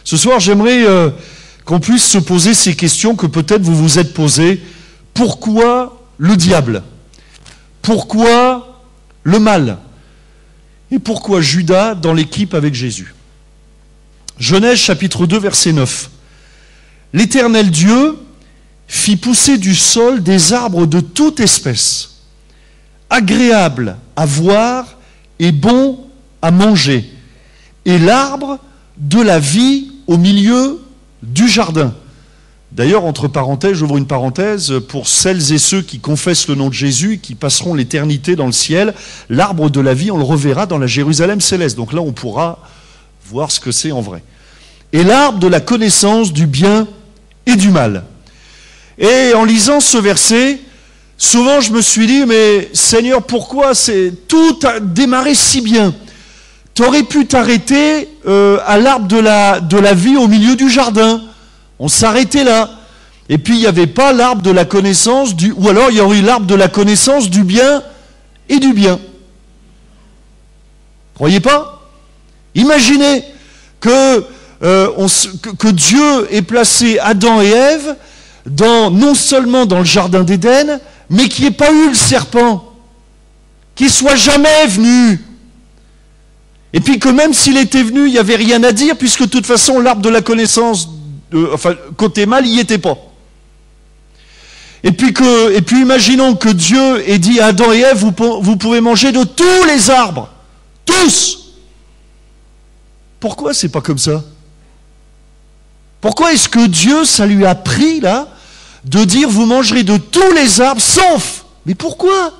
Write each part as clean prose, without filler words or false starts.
Ce soir, j'aimerais qu'on puisse se poser ces questions que peut-être vous vous êtes posées. Pourquoi le diable? Pourquoi le mal? Et pourquoi Judas dans l'équipe avec Jésus? Genèse chapitre 2, verset 9. L'Éternel Dieu fit pousser du sol des arbres de toute espèce, agréables à voir et bons à manger, et l'arbre de la vie au milieu du jardin. D'ailleurs, entre parenthèses, j'ouvre une parenthèse, pour celles et ceux qui confessent le nom de Jésus, qui passeront l'éternité dans le ciel, l'arbre de la vie, on le reverra dans la Jérusalem céleste. Donc là, on pourra voir ce que c'est en vrai. Et l'arbre de la connaissance du bien et du mal. Et en lisant ce verset, souvent je me suis dit, mais Seigneur, pourquoi tout a démarré si bien? Tu aurais pu t'arrêter à l'arbre de la vie au milieu du jardin. On s'arrêtait là. Et puis il n'y avait pas l'arbre de la connaissance ou alors il y aurait eu l'arbre de la connaissance du bien et du bien. Croyez pas? Imaginez que Dieu ait placé Adam et Ève non seulement dans le jardin d'Éden, mais qu'il n'y ait pas eu le serpent, qu'il ne soit jamais venu. Et puis que même s'il était venu, il n'y avait rien à dire, puisque de toute façon l'arbre de la connaissance, côté mal, il n'y était pas. Et puis imaginons que Dieu ait dit à Adam et Ève, vous pouvez manger de tous les arbres, tous. Pourquoi c'est pas comme ça? Pourquoi est-ce que Dieu, ça lui a pris là, de dire vous mangerez de tous les arbres, sauf? Mais pourquoi?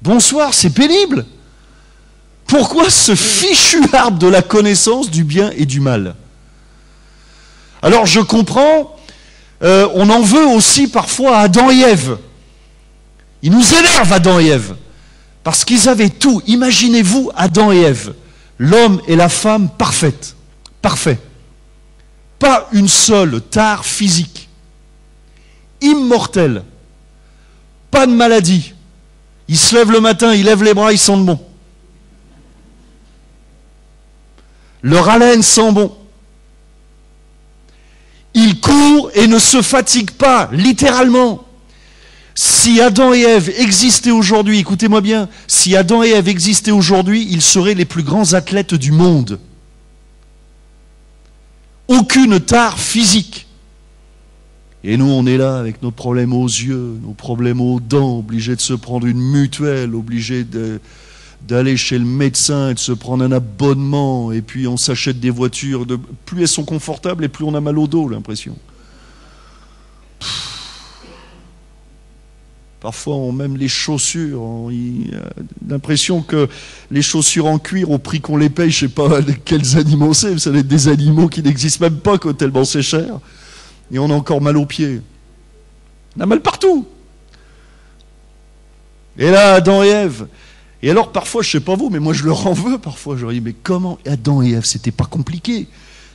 Bonsoir, c'est pénible. Pourquoi ce fichu arbre de la connaissance du bien et du mal? Alors je comprends, on en veut aussi parfois à Adam et Ève. Il nous énerve Adam et Ève, parce qu'ils avaient tout. Imaginez-vous Adam et Ève, l'homme et la femme parfaite, parfait. Pas une seule tare physique, immortel, pas de maladie. Il se lève le matin, il lève les bras, ils sentent bon. Leur haleine sent bon. Ils courent et ne se fatiguent pas, littéralement. Si Adam et Ève existaient aujourd'hui, écoutez-moi bien, si Adam et Ève existaient aujourd'hui, ils seraient les plus grands athlètes du monde. Aucune tare physique. Et nous, on est là avec nos problèmes aux yeux, nos problèmes aux dents, obligés de se prendre une mutuelle, obligés d'aller chez le médecin et de se prendre un abonnement, et puis on s'achète des voitures, plus elles sont confortables et plus on a mal au dos, l'impression. Parfois, même les chaussures, on a l'impression que les chaussures en cuir, au prix qu'on les paye, je ne sais pas quels animaux c'est, ça doit être des animaux qui n'existent même pas, tellement c'est cher. Et on a encore mal aux pieds. On a mal partout. Et là, Adam et Ève. Et alors, parfois, je ne sais pas vous, mais moi je leur en veux parfois. Je leur dis, mais comment Adam et Ève, c'était pas compliqué.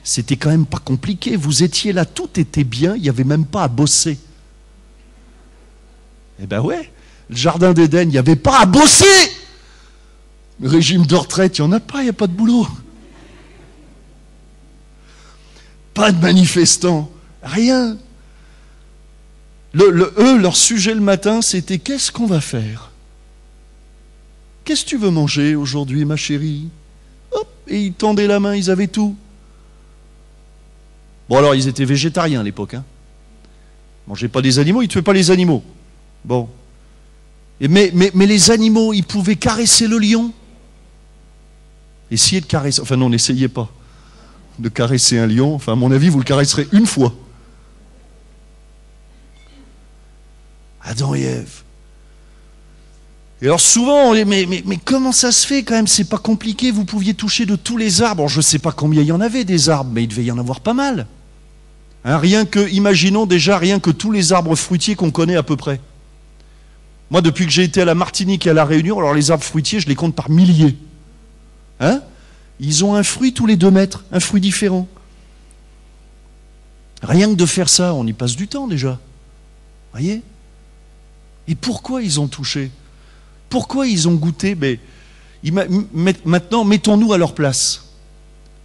C'était quand même pas compliqué. Vous étiez là, tout était bien, il n'y avait même pas à bosser. Eh ben ouais, le jardin d'Éden, il n'y avait pas à bosser. Le régime de retraite, il n'y en a pas, il n'y a pas de boulot. Pas de manifestants, rien. Leur sujet le matin, c'était qu'est-ce qu'on va faire? Qu'est-ce que tu veux manger aujourd'hui, ma chérie? Hop, et ils tendaient la main, ils avaient tout. Bon alors, ils étaient végétariens à l'époque. Hein. Ils mangeaient pas des animaux, ils ne tuaient pas les animaux. Bon. Mais les animaux, ils pouvaient caresser le lion. Essayez de caresser. Enfin non, n'essayez pas de caresser un lion. Enfin, à mon avis, vous le caresserez une fois. Adam et Ève. Et alors souvent, mais comment ça se fait quand même? C'est pas compliqué, vous pouviez toucher de tous les arbres. Alors, je ne sais pas combien il y en avait des arbres, mais il devait y en avoir pas mal. Hein, imaginons déjà rien que tous les arbres fruitiers qu'on connaît à peu près. Moi, depuis que j'ai été à la Martinique et à la Réunion, alors les arbres fruitiers, je les compte par milliers. Hein? Ils ont un fruit tous les 2 mètres, un fruit différent. Rien que de faire ça, on y passe du temps déjà. Voyez? Et pourquoi ils ont touché? Pourquoi ils ont goûté? Maintenant, mettons-nous à leur place.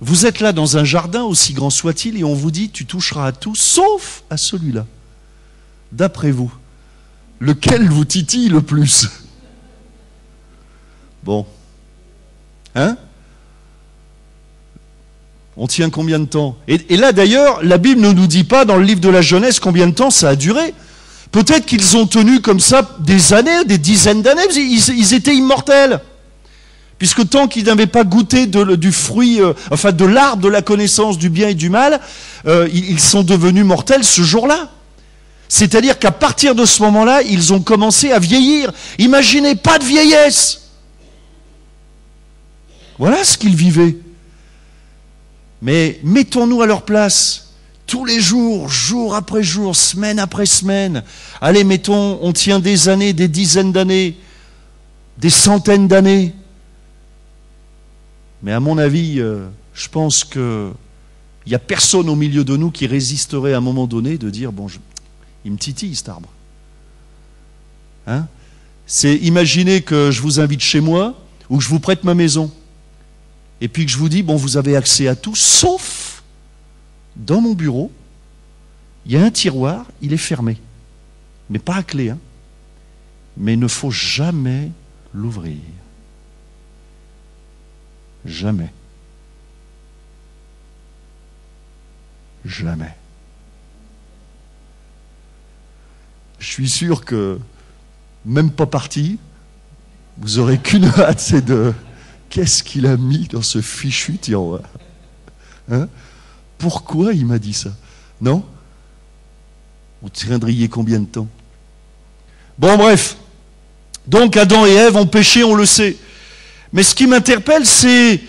Vous êtes là dans un jardin, aussi grand soit-il, et on vous dit, tu toucheras à tout, sauf à celui-là. D'après vous, lequel vous titille le plus? Bon. Hein? On tient combien de temps? Et là, d'ailleurs, la Bible ne nous dit pas, dans le livre de la Genèse, combien de temps ça a duré. Peut-être qu'ils ont tenu comme ça des années, des dizaines d'années, ils étaient immortels. Puisque tant qu'ils n'avaient pas goûté du fruit, enfin de l'arbre de la connaissance du bien et du mal, ils sont devenus mortels ce jour-là. C'est-à-dire qu'à partir de ce moment-là, ils ont commencé à vieillir. Imaginez, pas de vieillesse. Voilà ce qu'ils vivaient. Mais mettons-nous à leur place. Tous les jours, jour après jour, semaine après semaine. Allez, mettons, on tient des années, des dizaines d'années, des centaines d'années. Mais à mon avis, je pense qu'il n'y a personne au milieu de nous qui résisterait à un moment donné de dire, bon, il me titille cet arbre. Hein? C'est imaginer que je vous invite chez moi ou que je vous prête ma maison. Et puis que je vous dis, bon, vous avez accès à tout, sauf dans mon bureau, il y a un tiroir, il est fermé. Mais pas à clé, hein. Mais il ne faut jamais l'ouvrir. Jamais. Jamais. Je suis sûr que, même pas parti, vous aurez qu'une hâte, c'est de... Qu'est-ce qu'il a mis dans ce fichu tiroir? Hein? Pourquoi il m'a dit ça? Non? Vous tiendriez combien de temps? Bon, bref. Donc, Adam et Ève ont péché, on le sait. Mais ce qui m'interpelle, c'est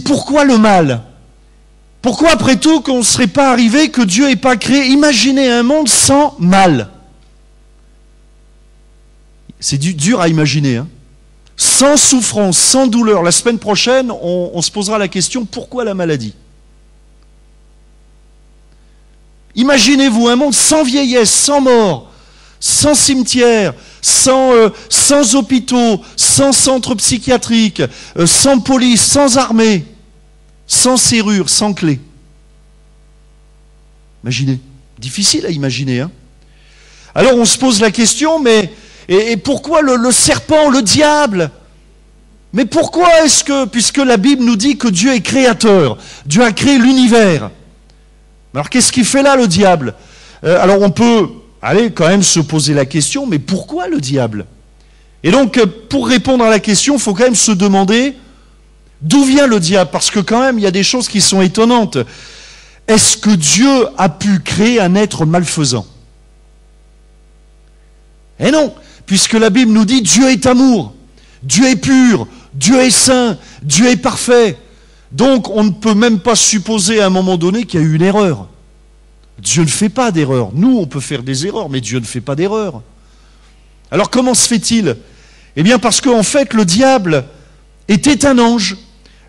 pourquoi le mal? Pourquoi, après tout, qu'on ne serait pas arrivé, que Dieu n'ait pas créé? Imaginez un monde sans mal. C'est dur à imaginer, hein? Sans souffrance, sans douleur. La semaine prochaine, on se posera la question, pourquoi la maladie? Imaginez-vous un monde sans vieillesse, sans mort, sans cimetière, sans hôpitaux, sans centres psychiatriques, sans police, sans armée, sans serrure, sans clé. Imaginez. Difficile à imaginer, hein? Alors on se pose la question, mais et pourquoi le serpent, le diable? Mais pourquoi est-ce que, puisque la Bible nous dit que Dieu est créateur, Dieu a créé l'univers, alors qu'est-ce qu'il fait là, le diable? Alors on peut aller quand même se poser la question, mais pourquoi le diable? Et donc pour répondre à la question, il faut quand même se demander d'où vient le diable, parce que quand même il y a des choses qui sont étonnantes. Est-ce que Dieu a pu créer un être malfaisant? Eh non, puisque la Bible nous dit Dieu est amour, Dieu est pur, Dieu est saint, Dieu est parfait. Donc on ne peut même pas supposer à un moment donné qu'il y a eu une erreur. Dieu ne fait pas d'erreur. Nous, on peut faire des erreurs, mais Dieu ne fait pas d'erreur. Alors comment se fait-il? Eh bien parce qu'en fait, le diable était un ange.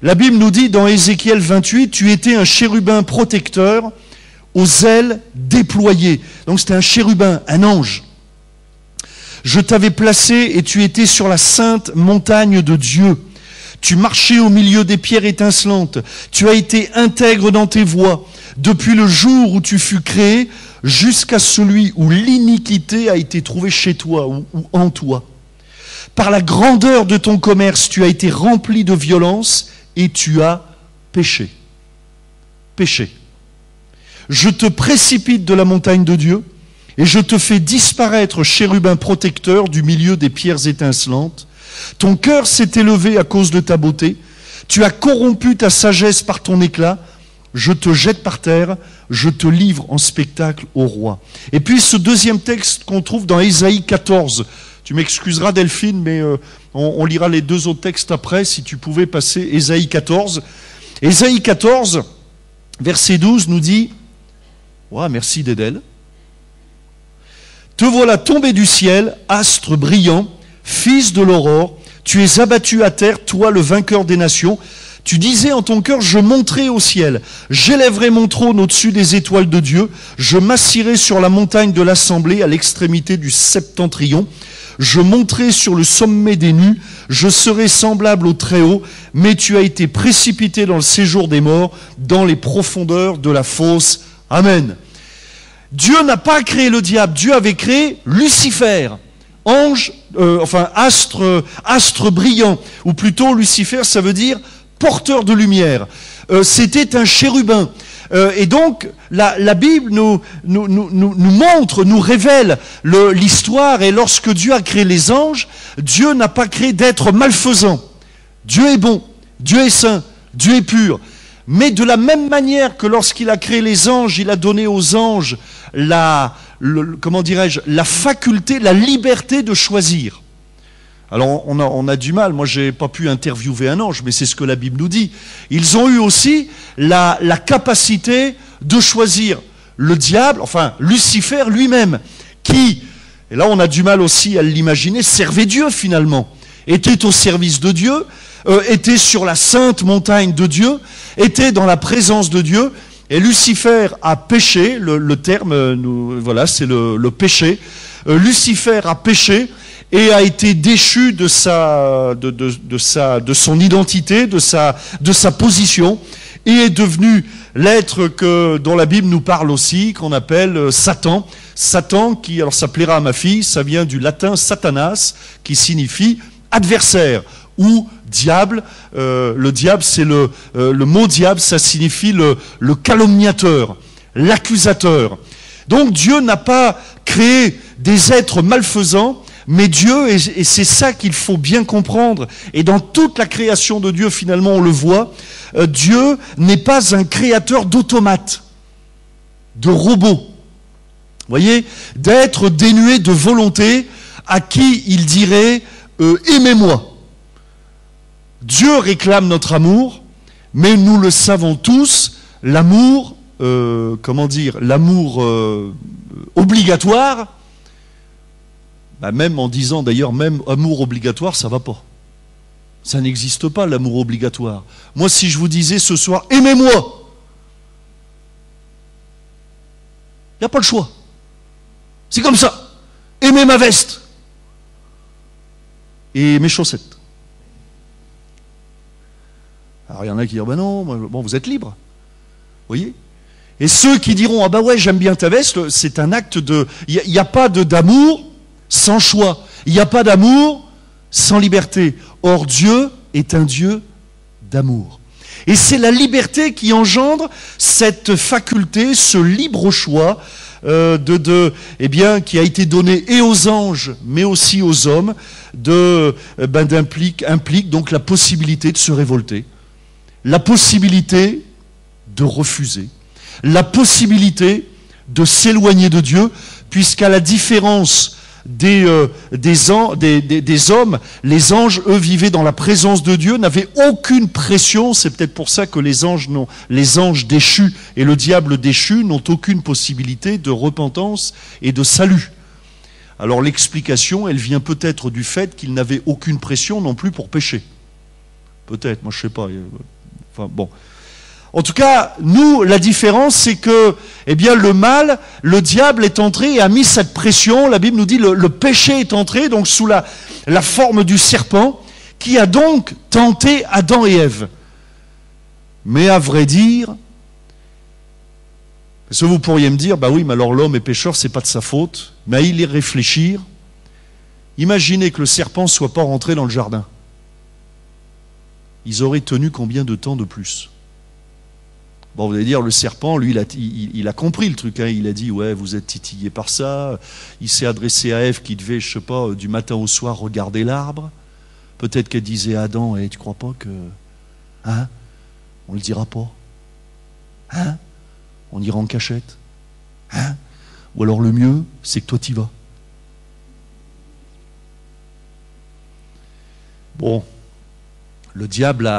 La Bible nous dit dans Ézéchiel 28, tu étais un chérubin protecteur aux ailes déployées. Donc c'était un chérubin, un ange. Je t'avais placé et tu étais sur la sainte montagne de Dieu. Tu marchais au milieu des pierres étincelantes. Tu as été intègre dans tes voies, depuis le jour où tu fus créé, jusqu'à celui où l'iniquité a été trouvée chez toi ou en toi. Par la grandeur de ton commerce, tu as été rempli de violence et tu as péché. Péché. Je te précipite de la montagne de Dieu et je te fais disparaître, chérubin protecteur, du milieu des pierres étincelantes. Ton cœur s'est élevé à cause de ta beauté. Tu as corrompu ta sagesse par ton éclat. Je te jette par terre, je te livre en spectacle au roi. Et puis ce deuxième texte qu'on trouve dans Ésaïe 14. Tu m'excuseras Delphine, mais on lira les deux autres textes après, si tu pouvais passer Ésaïe 14. Ésaïe 14, verset 12 nous dit, merci d'Edel. Te voilà tombé du ciel, astre brillant, fils de l'aurore, tu es abattu à terre, toi le vainqueur des nations. Tu disais en ton cœur, je monterai au ciel, j'élèverai mon trône au-dessus des étoiles de Dieu, je m'assirai sur la montagne de l'assemblée à l'extrémité du septentrion, je monterai sur le sommet des nues, je serai semblable au Très-Haut, mais tu as été précipité dans le séjour des morts, dans les profondeurs de la fosse. Amen. Dieu n'a pas créé le diable, Dieu avait créé Lucifer, ange, astre brillant, ou plutôt Lucifer, ça veut dire porteur de lumière. C'était un chérubin. Et donc, la Bible nous montre, nous révèle l'histoire, et lorsque Dieu a créé les anges, Dieu n'a pas créé d'êtres malfaisants. Dieu est bon, Dieu est saint, Dieu est pur. Mais de la même manière que lorsqu'il a créé les anges, il a donné aux anges la faculté, la liberté de choisir. Alors on a du mal, moi j'ai pas pu interviewer un ange, mais c'est ce que la Bible nous dit. Ils ont eu aussi la capacité de choisir le diable, enfin Lucifer lui-même, qui, et là on a du mal aussi à l'imaginer, servait Dieu finalement, était au service de Dieu, était sur la sainte montagne de Dieu, était dans la présence de Dieu, et Lucifer a péché, le terme, voilà, c'est le péché. Lucifer a péché et a été déchu de son identité, de sa position, et est devenu l'être dont la Bible nous parle aussi, qu'on appelle Satan. Satan, qui, alors ça plaira à ma fille, ça vient du latin satanas, qui signifie adversaire, ou diable. Le diable, c'est le mot diable, ça signifie le calomniateur, l'accusateur. Donc Dieu n'a pas créé des êtres malfaisants, mais Dieu, et c'est ça qu'il faut bien comprendre, et dans toute la création de Dieu, finalement, on le voit, Dieu n'est pas un créateur d'automates, de robots. Vous voyez, d'êtres dénués de volonté, à qui il dirait aimez-moi. Dieu réclame notre amour, mais nous le savons tous, l'amour, l'amour obligatoire, même en disant d'ailleurs, même amour obligatoire, ça va pas. Ça n'existe pas, l'amour obligatoire. Moi, si je vous disais ce soir, aimez-moi, il n'y a pas le choix. C'est comme ça. Aimez ma veste et mes chaussettes. Alors il y en a qui disent, ben non, bon, vous êtes libre. Vous voyez ? Et ceux qui diront, ah ben ouais, j'aime bien ta veste, c'est un acte de... Il n'y a pas d'amour sans choix. Il n'y a pas d'amour sans liberté. Or, Dieu est un Dieu d'amour. Et c'est la liberté qui engendre cette faculté, ce libre choix qui a été donné et aux anges, mais aussi aux hommes, implique donc la possibilité de se révolter, la possibilité de refuser, la possibilité de s'éloigner de Dieu, puisqu'à la différence des hommes, les anges, eux, vivaient dans la présence de Dieu, n'avaient aucune pression. C'est peut-être pour ça que les anges déchus et le diable déchu n'ont aucune possibilité de repentance et de salut. Alors l'explication, elle vient peut-être du fait qu'ils n'avaient aucune pression non plus pour pécher. Peut-être, moi je sais pas. Enfin bon. En tout cas, nous, la différence, c'est que, le mal, le diable est entré et a mis cette pression. La Bible nous dit le péché est entré, donc sous la forme du serpent, qui a donc tenté Adam et Ève. Mais à vrai dire, parce que vous pourriez me dire, bah oui, mais alors l'homme est pécheur, c'est pas de sa faute. Mais à y réfléchir, imaginez que le serpent ne soit pas rentré dans le jardin. Ils auraient tenu combien de temps de plus ? Bon, vous allez dire, le serpent, lui, il a compris le truc. Hein. Il a dit, ouais, vous êtes titillé par ça. Il s'est adressé à Ève qui devait, je sais pas, du matin au soir regarder l'arbre. Peut-être qu'elle disait à Adam, tu crois pas que... Hein ? On le dira pas. Hein ? On ira en cachette. Hein ? Ou alors le mieux, c'est que toi t'y vas. Bon, le diable,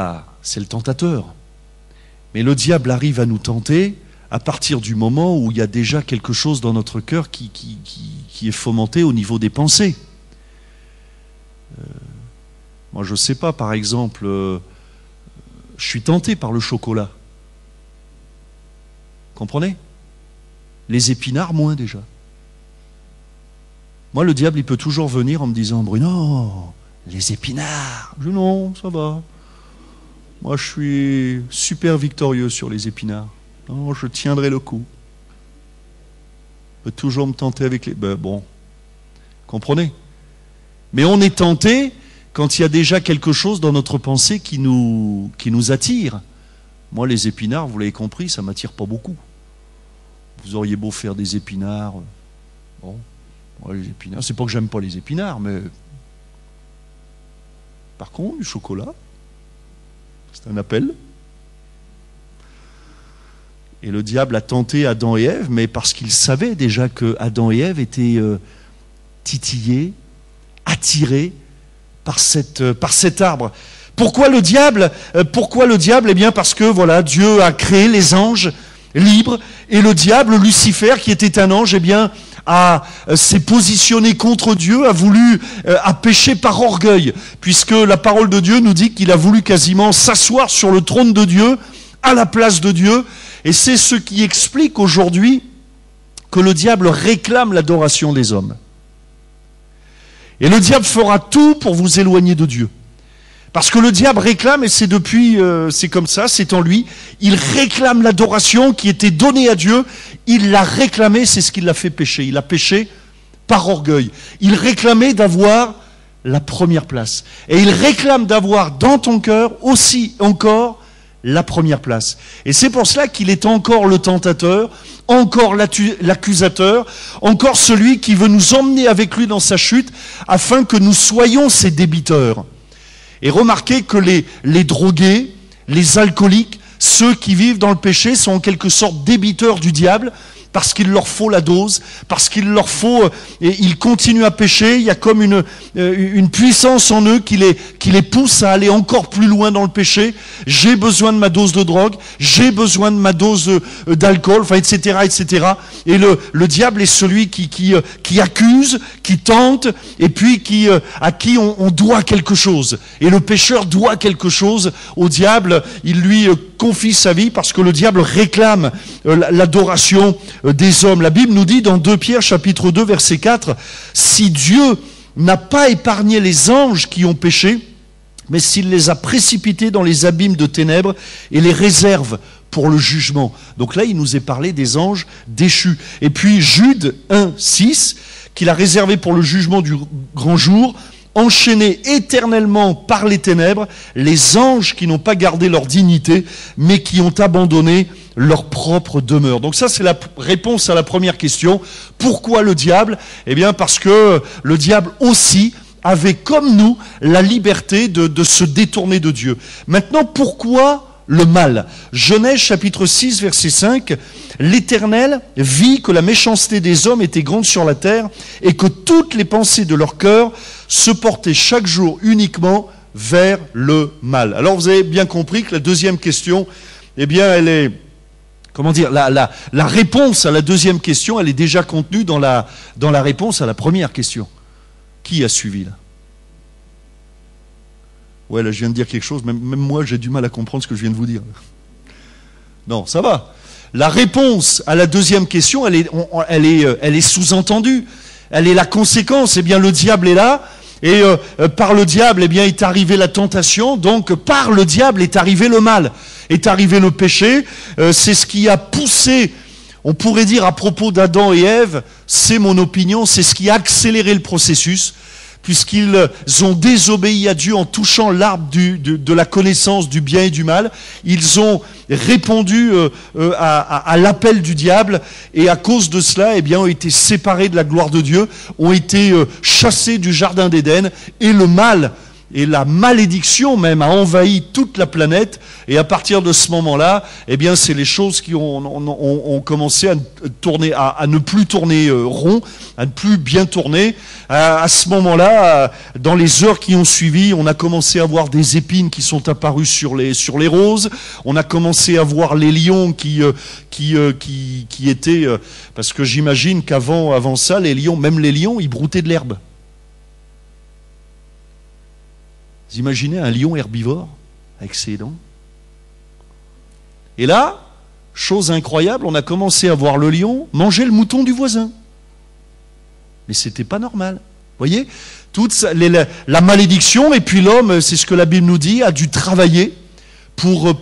c'est le tentateur. Mais le diable arrive à nous tenter à partir du moment où il y a déjà quelque chose dans notre cœur qui est fomenté au niveau des pensées. Moi, je ne sais pas, par exemple, je suis tenté par le chocolat. Comprenez? Les épinards, moins déjà. Moi, le diable, il peut toujours venir en me disant, Bruno, les épinards. Je dis, non, ça va. Moi, je suis super victorieux sur les épinards. Non, je tiendrai le coup. Il peut toujours me tenter avec les... Ben, bon, comprenez? Mais on est tenté quand il y a déjà quelque chose dans notre pensée qui nous attire. Moi, les épinards, vous l'avez compris, ça ne m'attire pas beaucoup. Vous auriez beau faire des épinards. Bon, moi, les épinards, c'est pas que j'aime pas les épinards, mais par contre, du chocolat, c'est un appel. Et le diable a tenté Adam et Ève, mais parce qu'il savait déjà que Adam et Ève étaient titillés, attirés par cet arbre. Pourquoi le diable? Eh bien parce que voilà, Dieu a créé les anges libres, et le diable, Lucifer, qui était un ange, eh bien, s'est positionné contre Dieu, a péché par orgueil, puisque la parole de Dieu nous dit qu'il a voulu quasiment s'asseoir sur le trône de Dieu, à la place de Dieu, et c'est ce qui explique aujourd'hui que le diable réclame l'adoration des hommes. Et le diable fera tout pour vous éloigner de Dieu. Parce que le diable réclame, et c'est depuis, c'est comme ça, c'est en lui, il réclame l'adoration qui était donnée à Dieu, il l'a réclamée, c'est ce qui l'a fait pécher. Il a péché par orgueil. Il réclamait d'avoir la première place. Et il réclame d'avoir dans ton cœur aussi encore la première place. Et c'est pour cela qu'il est encore le tentateur, encore l'accusateur, encore celui qui veut nous emmener avec lui dans sa chute, afin que nous soyons ses débiteurs. Et remarquez que les drogués, les alcooliques, ceux qui vivent dans le péché sont en quelque sorte débiteurs du diable, parce qu'il leur faut la dose, parce qu'il leur faut... et ils continuent à pécher, il y a comme une puissance en eux qui les pousse à aller encore plus loin dans le péché. J'ai besoin de ma dose de drogue, j'ai besoin de ma dose d'alcool, enfin, etc., etc. Et le diable est celui qui accuse, qui tente, et puis à qui on doit quelque chose. Et le pécheur doit quelque chose au diable, il lui confie sa vie, parce que le diable réclame l'adoration des hommes. La Bible nous dit dans 2 Pierre chapitre 2 verset 4, si Dieu n'a pas épargné les anges qui ont péché, mais s'il les a précipités dans les abîmes de ténèbres et les réserve pour le jugement. Donc là, il nous est parlé des anges déchus. Et puis Jude 1, 6, qu'il a réservé pour le jugement du grand jour, enchaînés éternellement par les ténèbres, les anges qui n'ont pas gardé leur dignité, mais qui ont abandonné leur propre demeure. Donc ça, c'est la réponse à la première question. Pourquoi le diable? Eh bien parce que le diable aussi avait, comme nous, la liberté de se détourner de Dieu. Maintenant, pourquoi le mal? Genèse chapitre 6, verset 5, l'Éternel vit que la méchanceté des hommes était grande sur la terre et que toutes les pensées de leur cœur se portaient chaque jour uniquement vers le mal. Alors vous avez bien compris que la deuxième question, eh bien elle est, comment dire, la réponse à la deuxième question, elle est déjà contenue dans la réponse à la première question. Qui a suivi là? Ouais, là je viens de dire quelque chose, même moi j'ai du mal à comprendre ce que je viens de vous dire. Non, ça va. La réponse à la deuxième question, elle est sous-entendue. Elle est la conséquence. Eh bien, le diable est là, et par le diable, eh bien, est arrivée la tentation. Donc, par le diable est arrivé le mal, est arrivé le péché. C'est ce qui a poussé, on pourrait dire à propos d'Adam et Ève, c'est mon opinion, c'est ce qui a accéléré le processus, puisqu'ils ont désobéi à Dieu en touchant l'arbre de la connaissance du bien et du mal. Ils ont répondu à l'appel du diable, et à cause de cela, eh bien, ont été séparés de la gloire de Dieu, ont été chassés du jardin d'Éden, et le mal et la malédiction même a envahi toute la planète. Et à partir de ce moment-là, eh bien, c'est les choses qui ont commencé à ne plus tourner rond, à ne plus bien tourner. À ce moment-là, dans les heures qui ont suivi, on a commencé à voir des épines qui sont apparues sur les roses. On a commencé à voir les lions qui étaient, parce que j'imagine qu'avant ça, même les lions, ils broutaient de l'herbe. Vous imaginez un lion herbivore avec ses dents? Et là, chose incroyable, on a commencé à voir le lion manger le mouton du voisin. Mais c'était pas normal. Vous voyez, la malédiction, et puis l'homme, c'est ce que la Bible nous dit, a dû travailler pour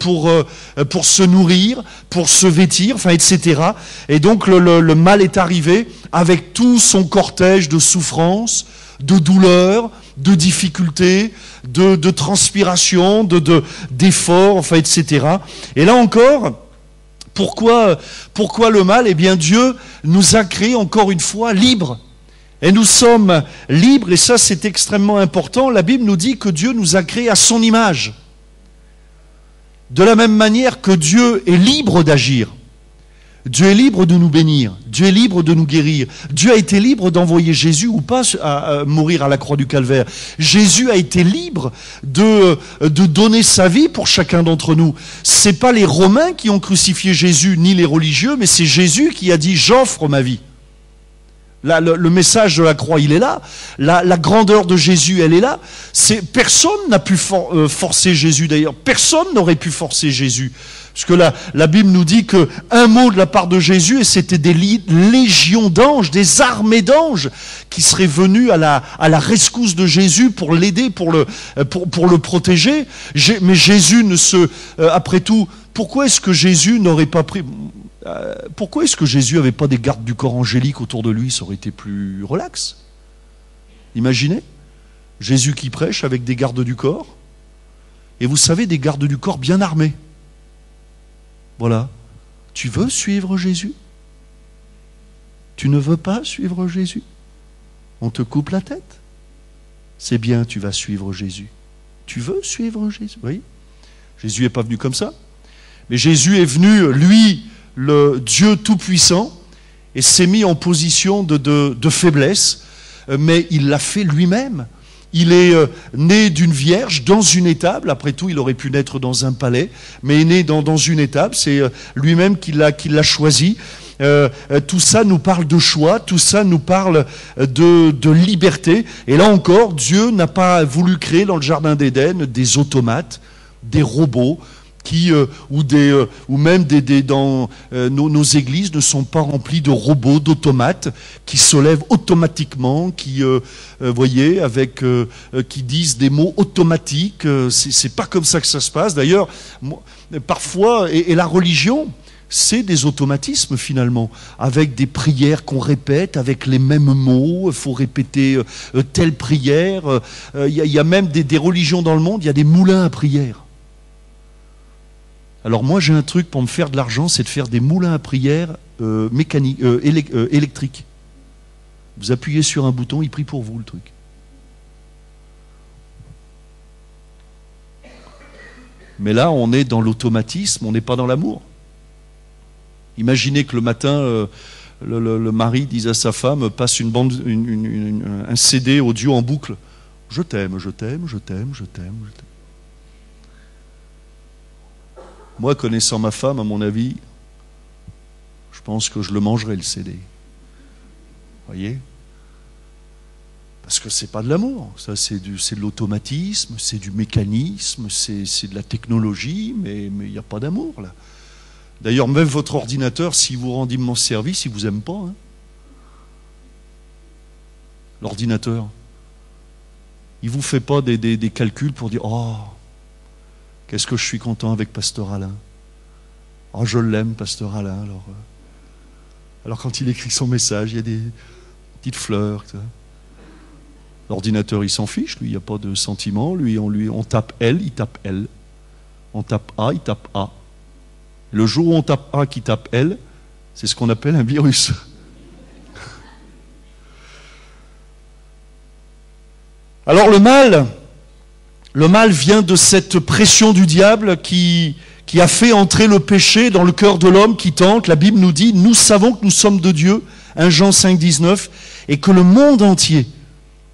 se nourrir, pour se vêtir, enfin, etc. Et donc le mal est arrivé avec tout son cortège de souffrances, de douleurs, de difficultés, de transpiration, d'efforts, enfin, etc. Et là encore, pourquoi le mal? Eh bien, Dieu nous a créés encore une fois libres. Et nous sommes libres, et ça c'est extrêmement important. La Bible nous dit que Dieu nous a créés à son image. De la même manière que Dieu est libre d'agir. Dieu est libre de nous bénir. Dieu est libre de nous guérir. Dieu a été libre d'envoyer Jésus ou pas à mourir à la croix du Calvaire. Jésus a été libre de donner sa vie pour chacun d'entre nous. C'est pas les Romains qui ont crucifié Jésus, ni les religieux, mais c'est Jésus qui a dit « j'offre ma vie ». Là, le message de la croix, il est là. La grandeur de Jésus, elle est là. Personne n'a pu forcer Jésus, d'ailleurs. Personne n'aurait pu forcer Jésus. Parce que la Bible nous dit qu'un mot de la part de Jésus, et c'était des légions d'anges, des armées d'anges, qui seraient venus à la rescousse de Jésus pour l'aider, pour le protéger. Mais Jésus après tout, pourquoi est-ce que Jésus n'aurait pas pris... Pourquoi est-ce que Jésus n'avait pas des gardes du corps angéliques autour de lui? Ça aurait été plus relax. Imaginez, Jésus qui prêche avec des gardes du corps, et vous savez, des gardes du corps bien armés. Voilà. Tu veux suivre Jésus? Tu ne veux pas suivre Jésus? On te coupe la tête? C'est bien, tu vas suivre Jésus. Tu veux suivre Jésus? Oui. Jésus n'est pas venu comme ça. Mais Jésus est venu, lui, le Dieu tout-puissant, et s'est mis en position de faiblesse, mais il l'a fait lui-même. Il est né d'une vierge dans une étable. Après tout, il aurait pu naître dans un palais, mais il est né dans une étable. C'est lui-même qui l'a choisi. Tout ça nous parle de choix, tout ça nous parle de liberté. Et là encore, Dieu n'a pas voulu créer dans le jardin d'Éden des automates, des robots, ou même dans nos églises ne sont pas remplies de robots, d'automates qui se lèvent automatiquement, voyez, qui disent des mots automatiques. C'est pas comme ça que ça se passe. D'ailleurs, parfois, et la religion, c'est des automatismes finalement, avec des prières qu'on répète, avec les mêmes mots. Il faut répéter telle prière. Il y a même des religions dans le monde, il y a des moulins à prière. Alors moi j'ai un truc pour me faire de l'argent, c'est de faire des moulins à prière électriques. Vous appuyez sur un bouton, il prie pour vous le truc. Mais là on est dans l'automatisme, on n'est pas dans l'amour. Imaginez que le matin le mari dise à sa femme, passe un CD audio en boucle. Je t'aime, je t'aime, je t'aime, je t'aime, je t'aime. Moi, connaissant ma femme, à mon avis, je pense que je le mangerai, le CD. Vous voyez? Parce que c'est pas de l'amour. Ça, c'est de l'automatisme, c'est du mécanisme, c'est de la technologie, mais il n'y a pas d'amour, là. D'ailleurs, même votre ordinateur, si vous rend immense service, il ne vous aime pas. Hein. L'ordinateur. Il ne vous fait pas des calculs pour dire « Oh, qu'est-ce que je suis content avec Pasteur Alain. Oh, je l'aime, Pasteur Alain. » Alors quand il écrit son message, il y a des petites fleurs. L'ordinateur, il s'en fiche, lui, il n'y a pas de sentiment. Lui, on tape L, il tape L. On tape A, il tape A. Le jour où on tape A qui tape L, c'est ce qu'on appelle un virus. Alors le mal vient de cette pression du diable qui a fait entrer le péché dans le cœur de l'homme qui tente. La Bible nous dit, nous savons que nous sommes de Dieu, 1 Jean 5, 19, et que le monde entier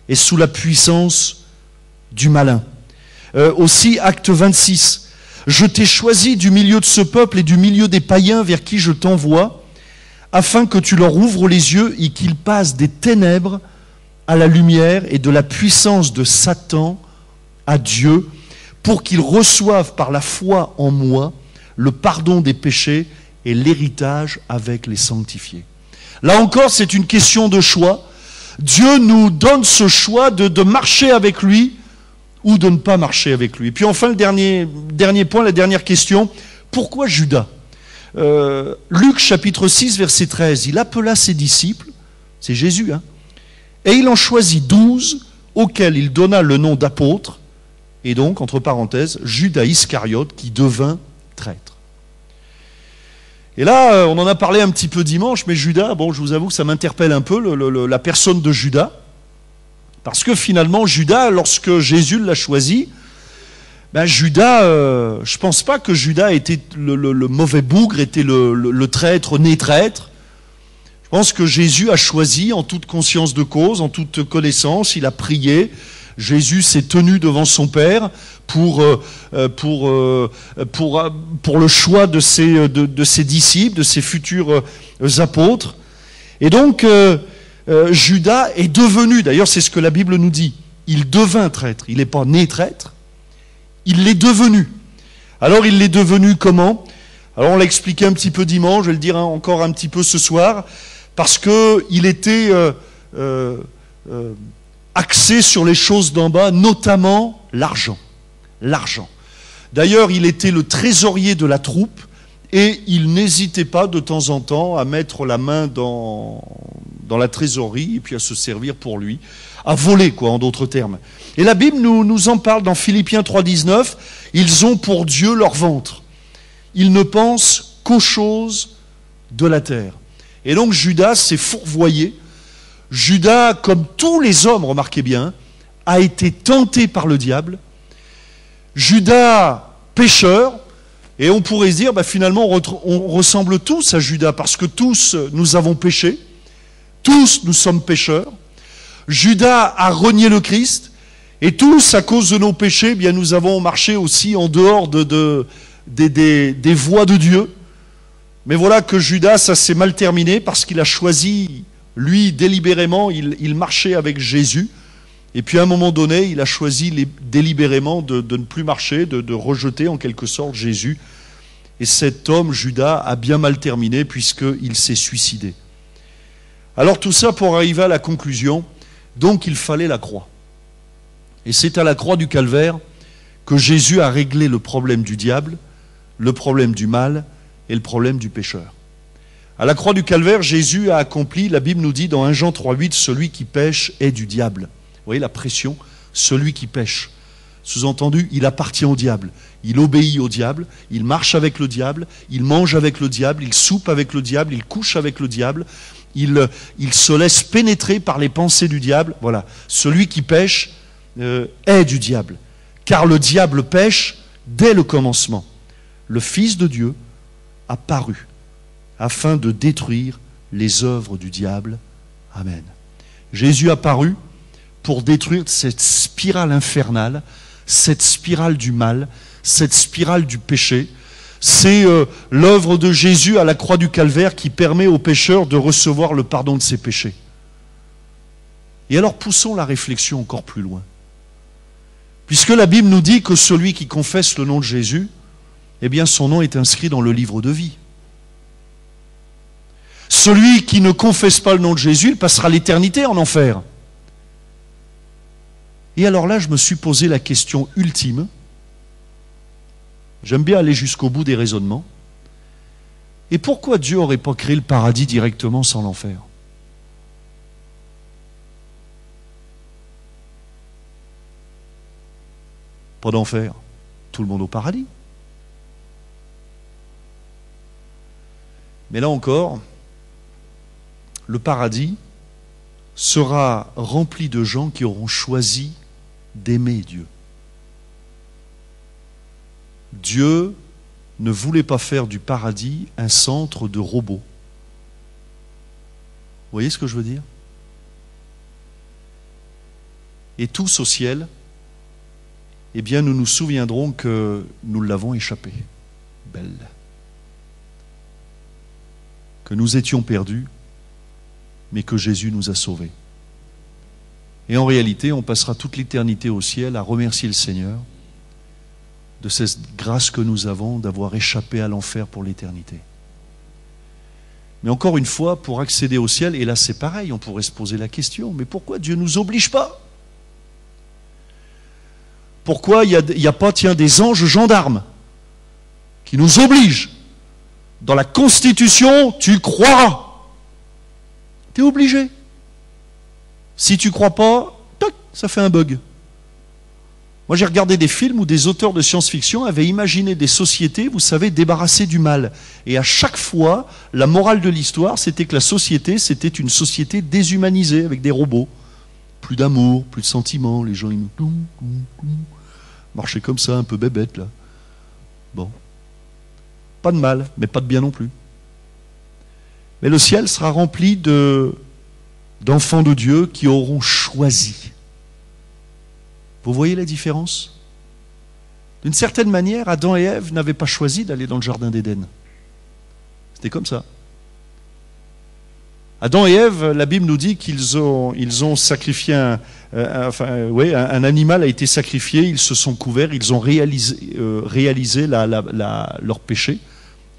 est sous la puissance du malin. Aussi, acte 26, je t'ai choisi du milieu de ce peuple et du milieu des païens vers qui je t'envoie, afin que tu leur ouvres les yeux et qu'ils passent des ténèbres à la lumière et de la puissance de Satan à Dieu, pour qu'ils reçoivent par la foi en moi le pardon des péchés et l'héritage avec les sanctifiés. Là encore, c'est une question de choix. Dieu nous donne ce choix de marcher avec lui ou de ne pas marcher avec lui. Et puis enfin, le dernier point, la dernière question, pourquoi Judas ? Luc chapitre 6, verset 13, il appela ses disciples, c'est Jésus, et il en choisit 12, auxquels il donna le nom d'apôtres, et donc, entre parenthèses, Judas Iscariote, qui devint traître. Et là, on en a parlé un petit peu dimanche, mais Judas, bon, je vous avoue que ça m'interpelle un peu, la personne de Judas, parce que finalement, Judas, lorsque Jésus l'a choisi, Judas, je ne pense pas que Judas était le mauvais bougre, était le traître, né traître. Je pense que Jésus a choisi en toute conscience de cause, en toute connaissance, il a prié. Jésus s'est tenu devant son Père pour le choix de ses disciples, de ses futurs apôtres. Et donc, Judas est devenu, d'ailleurs c'est ce que la Bible nous dit, il devint traître, il n'est pas né traître, il l'est devenu. Alors il l'est devenu comment ? Alors on l'a expliqué un petit peu dimanche, je vais le dire encore un petit peu ce soir, parce qu'il était axé sur les choses d'en bas, notamment l'argent. L'argent. D'ailleurs, il était le trésorier de la troupe et il n'hésitait pas de temps en temps à mettre la main dans la trésorerie et puis à se servir pour lui, à voler, quoi, en d'autres termes. Et la Bible nous en parle dans Philippiens 3,19, ils ont pour Dieu leur ventre. Ils ne pensent qu'aux choses de la terre. Et donc Judas s'est fourvoyé. Judas, comme tous les hommes, remarquez bien, a été tenté par le diable. Judas, pécheur, et on pourrait se dire, finalement, on ressemble tous à Judas, parce que tous, nous avons péché, tous, nous sommes pécheurs. Judas a renié le Christ, et tous, à cause de nos péchés, nous avons marché aussi en dehors des voies de Dieu. Mais voilà que Judas, ça s'est mal terminé, parce qu'il a choisi, lui, délibérément, il marchait avec Jésus, et puis à un moment donné, il a choisi délibérément de ne plus marcher, de rejeter en quelque sorte Jésus. Et cet homme, Judas, a bien mal terminé puisqu'il s'est suicidé. Alors tout ça pour arriver à la conclusion, donc il fallait la croix. Et c'est à la croix du Calvaire que Jésus a réglé le problème du diable, le problème du mal et le problème du pécheur. À la croix du Calvaire, Jésus a accompli, la Bible nous dit dans 1 Jean 3,8, celui qui pêche est du diable. Vous voyez la pression, celui qui pêche. Sous-entendu, il appartient au diable. Il obéit au diable, il marche avec le diable, il mange avec le diable, il soupe avec le diable, il couche avec le diable, il se laisse pénétrer par les pensées du diable. Voilà, celui qui pêche est du diable. Car le diable pêche dès le commencement. Le Fils de Dieu a paru afin de détruire les œuvres du diable. Amen. Jésus a paru pour détruire cette spirale infernale, cette spirale du mal, cette spirale du péché. C'est l'œuvre de Jésus à la croix du Calvaire qui permet aux pécheurs de recevoir le pardon de ses péchés. Et alors poussons la réflexion encore plus loin. Puisque la Bible nous dit que celui qui confesse le nom de Jésus, son nom est inscrit dans le livre de vie. Celui qui ne confesse pas le nom de Jésus, il passera l'éternité en enfer. Et alors là, je me suis posé la question ultime. J'aime bien aller jusqu'au bout des raisonnements. Et pourquoi Dieu n'aurait pas créé le paradis directement sans l'enfer ? Pas d'enfer, tout le monde au paradis. Mais là encore, le paradis sera rempli de gens qui auront choisi d'aimer Dieu. Dieu ne voulait pas faire du paradis un centre de robots. Vous voyez ce que je veux dire ? Et tous au ciel, nous nous souviendrons que nous l'avons échappé. Belle. Que nous étions perdus, mais que Jésus nous a sauvés. Et en réalité, on passera toute l'éternité au ciel à remercier le Seigneur de cette grâce que nous avons d'avoir échappé à l'enfer pour l'éternité. Mais encore une fois, pour accéder au ciel, et là c'est pareil, on pourrait se poser la question, mais pourquoi Dieu ne nous oblige pas? Pourquoi il n'y a pas, des anges gendarmes qui nous obligent? Dans la Constitution, tu croiras. Tu es obligé. Si tu ne crois pas, toc, ça fait un bug. Moi, j'ai regardé des films où des auteurs de science-fiction avaient imaginé des sociétés, vous savez, débarrassées du mal. Et à chaque fois, la morale de l'histoire, c'était que la société, c'était une société déshumanisée, avec des robots. Plus d'amour, plus de sentiments, les gens, ils marchaient comme ça, un peu bébêtes, là. Bon. Pas de mal, mais pas de bien non plus. Mais le ciel sera rempli d'enfants de Dieu qui auront choisi. Vous voyez la différence? D'une certaine manière, Adam et Ève n'avaient pas choisi d'aller dans le jardin d'Éden. C'était comme ça. Adam et Ève, la Bible nous dit qu'ils ont sacrifié un animal a été sacrifié, ils se sont couverts, ils ont réalisé leur péché.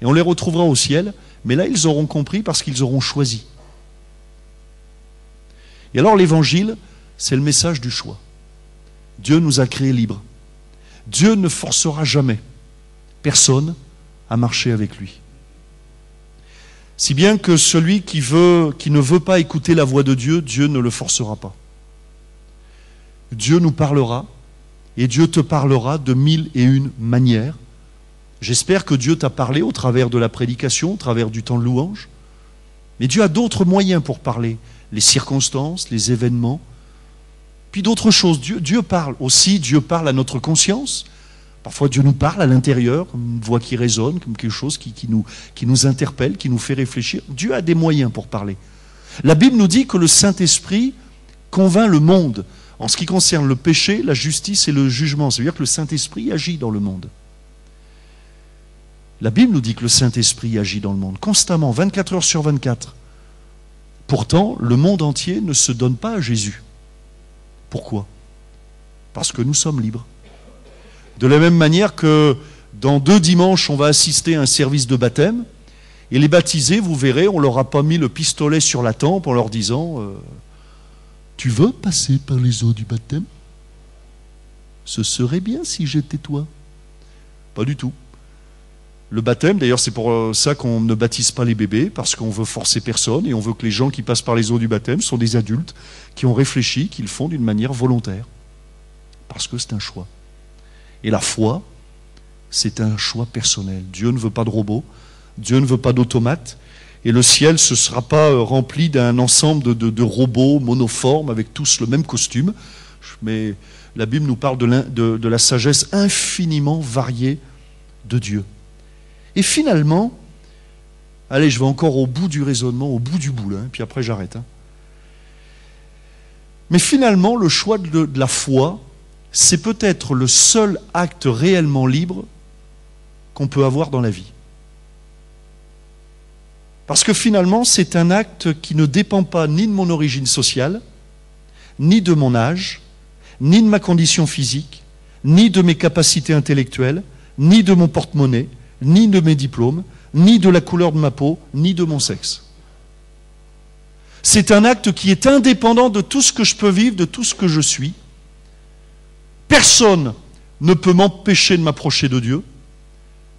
Et on les retrouvera au ciel, mais là ils auront compris parce qu'ils auront choisi. Et alors l'évangile, c'est le message du choix. Dieu nous a créés libres. Dieu ne forcera jamais personne à marcher avec lui. Si bien que celui qui ne veut pas écouter la voix de Dieu, Dieu ne le forcera pas. Dieu nous parlera, et Dieu te parlera de 1001 manières. J'espère que Dieu t'a parlé au travers de la prédication, au travers du temps de louange. Mais Dieu a d'autres moyens pour parler. Les circonstances, les événements, puis d'autres choses. Dieu parle aussi, Dieu parle à notre conscience. Parfois Dieu nous parle à l'intérieur, comme une voix qui résonne, comme quelque chose qui nous interpelle, qui nous fait réfléchir. Dieu a des moyens pour parler. La Bible nous dit que le Saint-Esprit convainc le monde en ce qui concerne le péché, la justice et le jugement. C'est-à-dire que le Saint-Esprit agit dans le monde. La Bible nous dit que le Saint-Esprit agit dans le monde, constamment, 24 heures sur 24. Pourtant, le monde entier ne se donne pas à Jésus. Pourquoi? Parce que nous sommes libres. De la même manière que dans 2 dimanches, on va assister à un service de baptême, et les baptisés, vous verrez, on ne leur a pas mis le pistolet sur la tempe en leur disant tu veux passer par les eaux du baptême? Ce serait bien si j'étais toi. Pas du tout. Le baptême, d'ailleurs, c'est pour ça qu'on ne baptise pas les bébés, parce qu'on veut forcer personne, et on veut que les gens qui passent par les eaux du baptême sont des adultes qui ont réfléchi, qui le font d'une manière volontaire. Parce que c'est un choix. Et la foi, c'est un choix personnel. Dieu ne veut pas de robots, Dieu ne veut pas d'automates, et le ciel, ce ne sera pas rempli d'un ensemble de robots monoformes avec tous le même costume, mais la Bible nous parle de la sagesse infiniment variée de Dieu. Et finalement, allez, je vais encore au bout du raisonnement, au bout du bout, là, puis après j'arrête. Mais finalement, le choix de la foi, c'est peut-être le seul acte réellement libre qu'on peut avoir dans la vie. Parce que finalement, c'est un acte qui ne dépend pas ni de mon origine sociale, ni de mon âge, ni de ma condition physique, ni de mes capacités intellectuelles, ni de mon porte-monnaie, ni de mes diplômes, ni de la couleur de ma peau, ni de mon sexe. C'est un acte qui est indépendant de tout ce que je peux vivre, de tout ce que je suis. Personne ne peut m'empêcher de m'approcher de Dieu,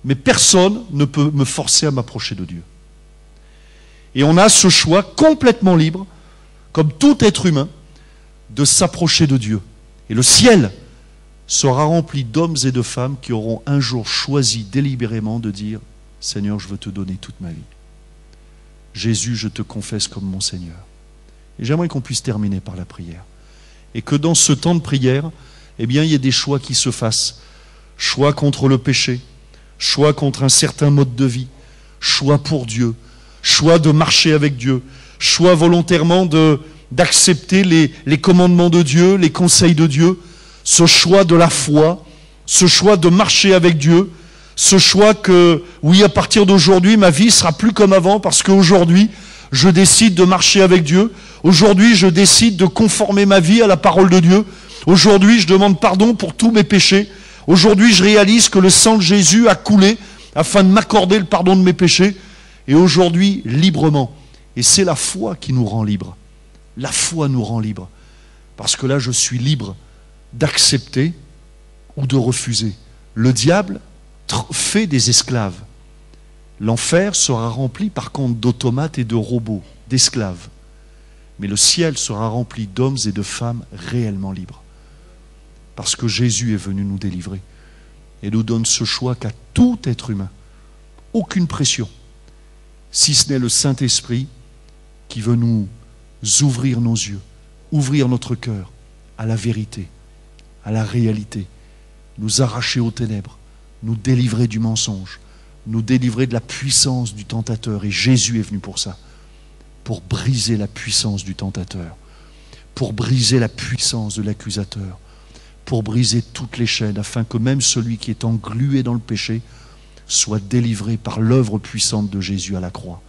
mais personne ne peut me forcer à m'approcher de Dieu. Et on a ce choix complètement libre, comme tout être humain, de s'approcher de Dieu. Et le ciel sera rempli d'hommes et de femmes qui auront un jour choisi délibérément de dire « Seigneur, je veux te donner toute ma vie. Jésus, je te confesse comme mon Seigneur. » Et j'aimerais qu'on puisse terminer par la prière. Et que dans ce temps de prière, eh bien, il y ait des choix qui se fassent. Choix contre le péché, choix contre un certain mode de vie, choix pour Dieu, choix de marcher avec Dieu, choix volontairement d'accepter les commandements de Dieu, les conseils de Dieu, ce choix de la foi, ce choix de marcher avec Dieu, ce choix que, oui, à partir d'aujourd'hui, ma vie sera plus comme avant parce qu'aujourd'hui, je décide de marcher avec Dieu. Aujourd'hui, je décide de conformer ma vie à la parole de Dieu. Aujourd'hui, je demande pardon pour tous mes péchés. Aujourd'hui, je réalise que le sang de Jésus a coulé afin de m'accorder le pardon de mes péchés. Et aujourd'hui, librement. Et c'est la foi qui nous rend libres. La foi nous rend libres. Parce que là, je suis libre d'accepter ou de refuser. Le diable fait des esclaves. L'enfer sera rempli par contre d'automates et de robots, d'esclaves. Mais le ciel sera rempli d'hommes et de femmes réellement libres. Parce que Jésus est venu nous délivrer. Et nous donne ce choix qu'à tout être humain. Aucune pression. Si ce n'est le Saint-Esprit qui veut nous ouvrir nos yeux, ouvrir notre cœur à la vérité, à la réalité, nous arracher aux ténèbres, nous délivrer du mensonge, nous délivrer de la puissance du tentateur. Et Jésus est venu pour ça, pour briser la puissance du tentateur, pour briser la puissance de l'accusateur, pour briser toutes les chaînes, afin que même celui qui est englué dans le péché soit délivré par l'œuvre puissante de Jésus à la croix.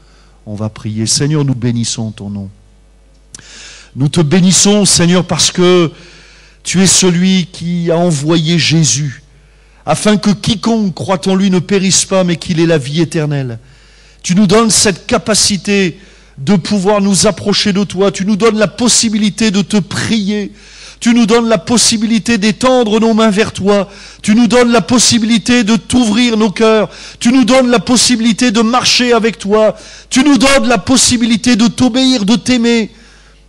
On va prier. Seigneur, nous bénissons ton nom. Nous te bénissons, Seigneur, parce que tu es celui qui a envoyé Jésus, afin que quiconque croit en lui ne périsse pas, mais qu'il ait la vie éternelle. Tu nous donnes cette capacité de pouvoir nous approcher de toi. Tu nous donnes la possibilité de te prier. Tu nous donnes la possibilité d'étendre nos mains vers toi. Tu nous donnes la possibilité de t'ouvrir nos cœurs. Tu nous donnes la possibilité de marcher avec toi. Tu nous donnes la possibilité de t'obéir, de t'aimer.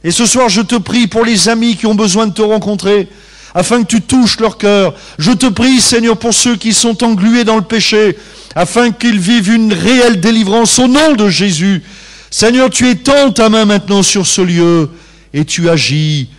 Et ce soir, je te prie pour les amis qui ont besoin de te rencontrer, afin que tu touches leur cœur. Je te prie, Seigneur, pour ceux qui sont englués dans le péché, afin qu'ils vivent une réelle délivrance au nom de Jésus. Seigneur, tu étends ta main maintenant sur ce lieu et tu agis